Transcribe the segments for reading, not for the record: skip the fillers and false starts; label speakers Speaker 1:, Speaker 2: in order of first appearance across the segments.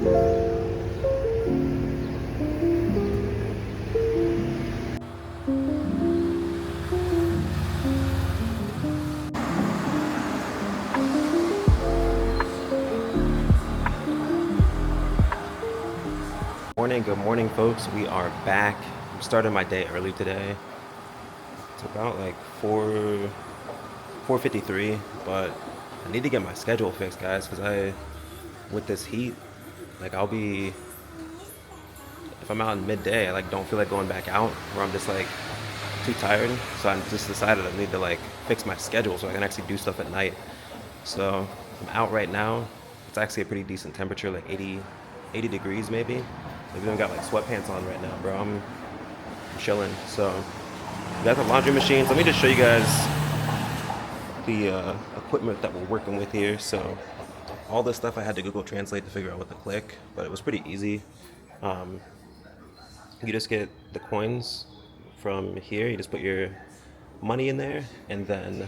Speaker 1: Good morning, folks. We are back. I'm starting my day early today. It's about like 4:53, but I need to get my schedule fixed, guys, because with this heat, like if I'm out in midday, I like don't feel like going back out, or I'm just like too tired. So I just decided I need to like fix my schedule so I can actually do stuff at night. So I'm out right now. It's actually a pretty decent temperature, like 80 degrees maybe. I've even got like sweatpants on right now, bro. I'm chilling. So we got the laundry machines. Let me just show you guys the equipment that we're working with here. So all this stuff I had to Google Translate to figure out what to click, but it was pretty easy. Um, you just get the coins from here. You just put your money in there, and then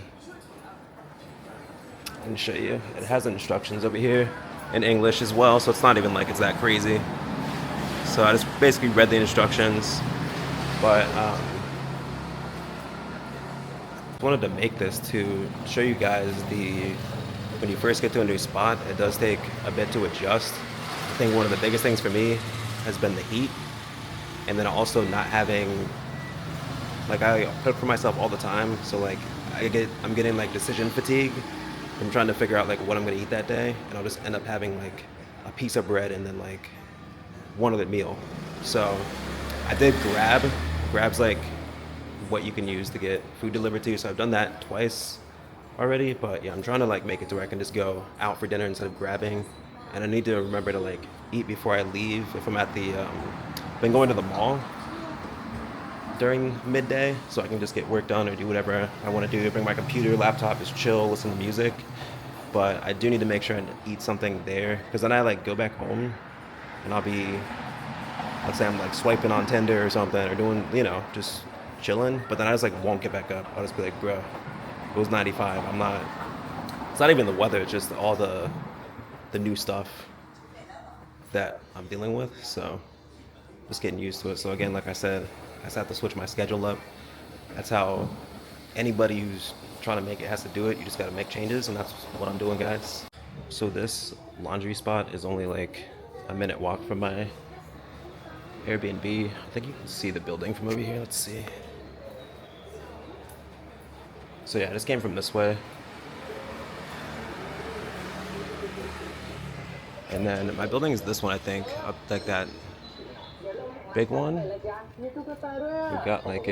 Speaker 1: I can show you. It has instructions over here in English as well, so it's not even like it's that crazy. So I just basically read the instructions, but wanted to make this to show you guys when you first get to a new spot, it does take a bit to adjust. I think one of the biggest things for me has been the heat, and then also not having, like, I cook for myself all the time, so like I'm getting like decision fatigue. I'm trying to figure out like what I'm gonna eat that day, and I'll just end up having like a piece of bread and then like one other meal. So I did Grab's like what you can use to get food delivered to you. So I've done that twice already, but yeah, I'm trying to like make it to where I can just go out for dinner instead of grabbing. And I need to remember to like eat before I leave. If I'm at been going to the mall during midday, so I can just get work done or do whatever I want to do. Bring my computer, laptop, just chill, listen to music. But I do need to make sure I eat something there, because then I like go back home and let's say I'm like swiping on Tinder or something, or doing, just chilling, but then I just like won't get back up. I'll just be like, bro, it was 95. It's not even the weather, it's just all the new stuff that I'm dealing with. So just getting used to it. So again, like I said, I just have to switch my schedule up. That's how anybody who's trying to make it has to do it. You just got to make changes, and that's what I'm doing, guys. So this laundry spot is only like a minute walk from my Airbnb. I think you can see the building from over here. Let's see. So yeah, I just came from this way. And then my building is this one, I think, up like that big one. We've got like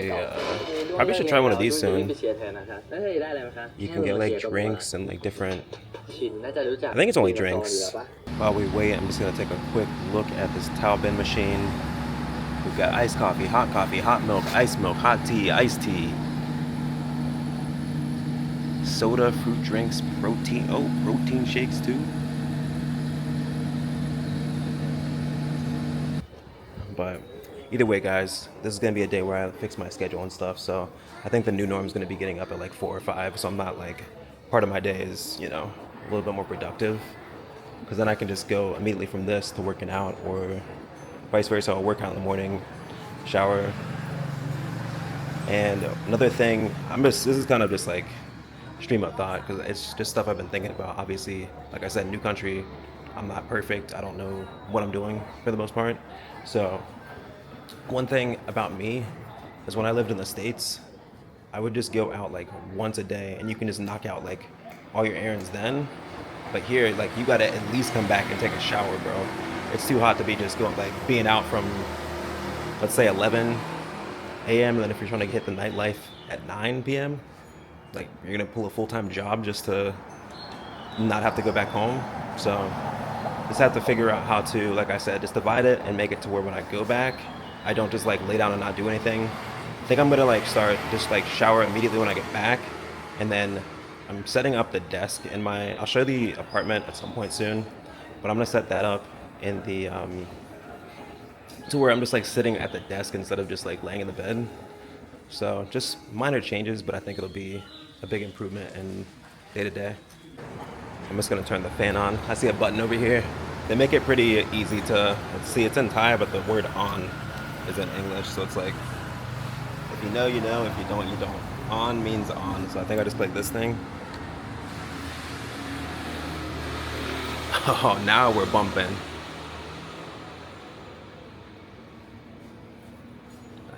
Speaker 1: probably should try one of these soon. You can get like drinks and like different, I think it's only drinks. While we wait, I'm just gonna take a quick look at this towel bin machine. We've got iced coffee, hot milk, hot tea, iced tea, soda, fruit drinks, protein shakes too. But either way, guys, this is gonna be a day where I fix my schedule and stuff. So I think the new norm is gonna be getting up at like 4 or 5. So I'm not like, part of my day is, a little bit more productive, because then I can just go immediately from this to working out, or vice versa. I'll work out in the morning, shower. And another thing, this is kind of just like stream of thought, because it's just stuff I've been thinking about. Obviously, like I said, new country, I'm not perfect. I don't know what I'm doing for the most part. So one thing about me is when I lived in the States, I would just go out like once a day, and you can just knock out like all your errands then. But here, like, you gotta at least come back and take a shower, bro. It's too hot to be just going, like, being out from, let's say 11 a.m. and then if you're trying to hit the nightlife at 9 p.m., like, you're gonna pull a full-time job just to not have to go back home. So just have to figure out how to, like I said, just divide it and make it to where when I go back, I don't just like lay down and not do anything. I think I'm gonna like start just like shower immediately when I get back, and then I'm setting up the desk in I'll show you the apartment at some point soon, but I'm gonna set that up in the to where I'm just like sitting at the desk instead of just like laying in the bed. So just minor changes, but I think it'll be a big improvement in day to day. I'm just gonna turn the fan on. I see a button over here. they make it pretty easy to see. It's in Thai, but the word on is in English, so it's like, if you know, you know. If you don't, you don't. On means on, so I think I just click this thing. Oh, now we're bumping.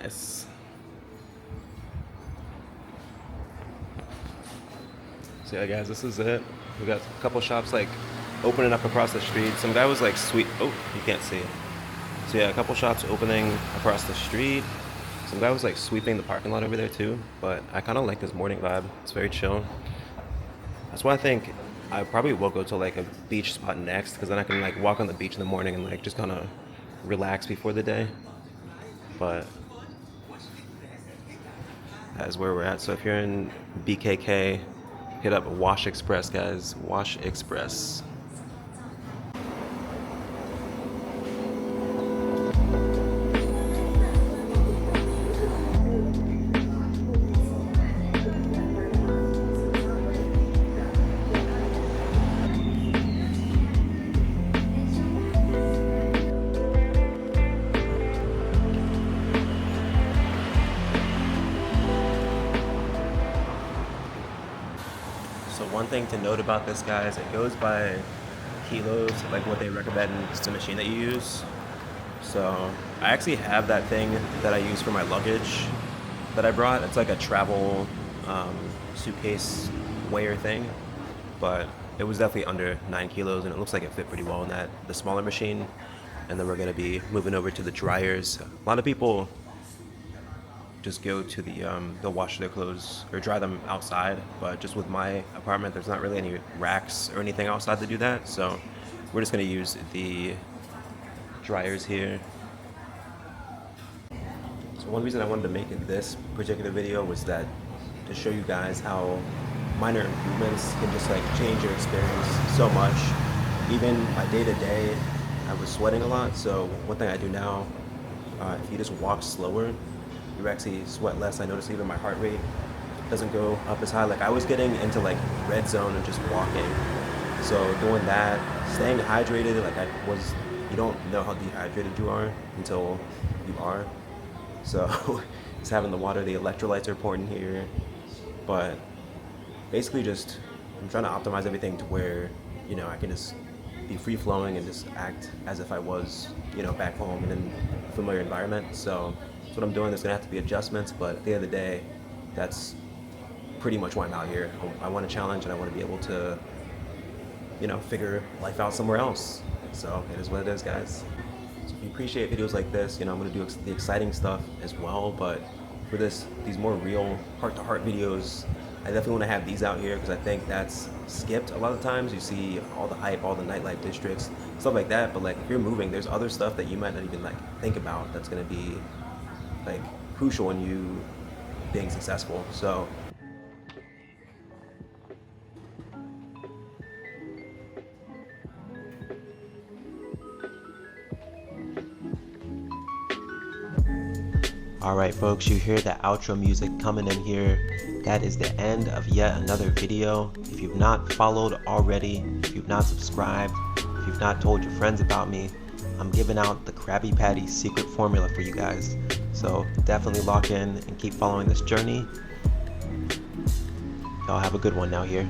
Speaker 1: Nice. So yeah, guys, this is it. We got a couple shops like opening up across the street. Some guy was like sweet. Oh, you can't see it. So yeah, a couple shops opening across the street. Some guy was like sweeping the parking lot over there too. But I kind of like this morning vibe. It's very chill. That's why I think I probably will go to like a beach spot next, because then I can like walk on the beach in the morning and like just kind of relax before the day. But that's where we're at. So if you're in BKK, hit up Wash Express, guys. Wash Express. So one thing to note about this, guys, it goes by kilos, like what they recommend is the machine that you use. So I actually have that thing that I use for my luggage that I brought. It's like a travel suitcase weigher thing, but it was definitely under 9 kilos, and it looks like it fit pretty well in the smaller machine. And then we're gonna be moving over to the dryers. A lot of people just go to they'll wash their clothes or dry them outside, but just with my apartment, there's not really any racks or anything outside to do that, so we're just gonna use the dryers here. So one reason I wanted to make this particular video was that to show you guys how minor improvements can just like change your experience so much. Even my day-to-day, I was sweating a lot, so one thing I do now, if you just walk slower, you actually sweat less. I noticed even my heart rate doesn't go up as high. Like I was getting into like red zone and just walking. So doing that, staying hydrated, you don't know how dehydrated you are until you are. So just having the water, the electrolytes are important here. But basically just, I'm trying to optimize everything to where, I can just be free flowing and just act as if I was, back home and in a familiar environment. So that's what I'm doing. There's gonna have to be adjustments, but at the end of the day, that's pretty much why I'm out here. I want a challenge, and I want to be able to, figure life out somewhere else. So it is what it is, guys. So if you appreciate videos like this, I'm gonna do the exciting stuff as well. But for these more real heart-to-heart videos, I definitely want to have these out here because I think that's skipped a lot of times. You see all the hype, all the nightlife districts, stuff like that. But like if you're moving, there's other stuff that you might not even like think about that's gonna be like crucial in you being successful. So alright folks, you hear the outro music coming in here. That is the end of yet another video. If you've not followed already, if you've not subscribed, if you've not told your friends about me, I'm giving out the Krabby Patty secret formula for you guys. So definitely lock in and keep following this journey. Y'all have a good one now here.